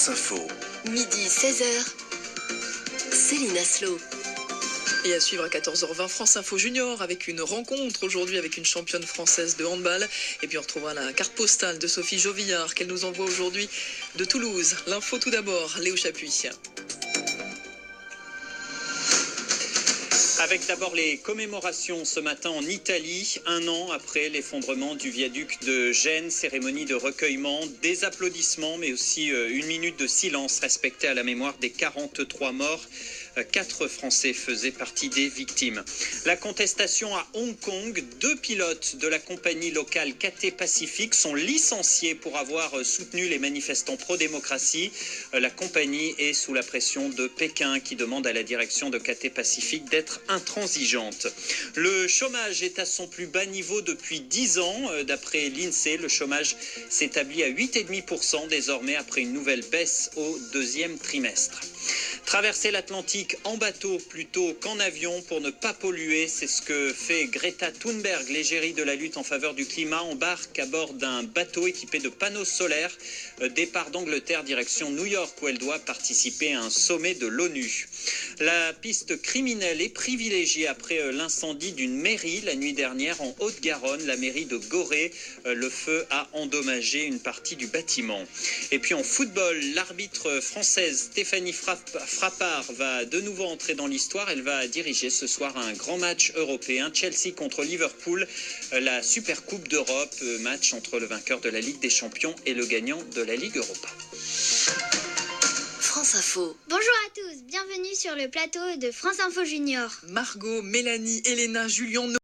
France Info. Midi 16h, Céline Aslo. Et à suivre à 14h20, France Info Junior avec une rencontre aujourd'hui avec une championne française de handball. Et puis on retrouvera la carte postale de Sophie Jovillard qu'elle nous envoie aujourd'hui de Toulouse. L'info tout d'abord, Léo Chapuis. Avec d'abord les commémorations ce matin en Italie, 1 an après l'effondrement du viaduc de Gênes, cérémonie de recueillement, des applaudissements, mais aussi une minute de silence respectée à la mémoire des 43 morts. 4 Français faisaient partie des victimes. La contestation à Hong Kong, 2 pilotes de la compagnie locale Cathay Pacific sont licenciés pour avoir soutenu les manifestants pro-démocratie. La compagnie est sous la pression de Pékin qui demande à la direction de Cathay Pacific d'être intransigeante. Le chômage est à son plus bas niveau depuis 10 ans. D'après l'INSEE, le chômage s'établit à 8,5% désormais après une nouvelle baisse au 2e trimestre. Traverser l'Atlantique en bateau plutôt qu'en avion pour ne pas polluer, c'est ce que fait Greta Thunberg, l'égérie de la lutte en faveur du climat, embarque à bord d'un bateau équipé de panneaux solaires. Départ d'Angleterre, direction New York, où elle doit participer à un sommet de l'ONU. La piste criminelle est privilégiée après l'incendie d'une mairie la nuit dernière en Haute-Garonne, la mairie de Gorée. Le feu a endommagé une partie du bâtiment. Et puis en football, l'arbitre française Stéphanie Frappart va de nouveau entrer dans l'histoire. Elle va diriger ce soir un grand match européen, Chelsea contre Liverpool, la Super Coupe d'Europe, match entre le vainqueur de la Ligue des Champions et le gagnant de la Ligue Europa. France Info. Bonjour à tous, bienvenue sur le plateau de France Info Junior. Margot, Mélanie, Elena, Julien.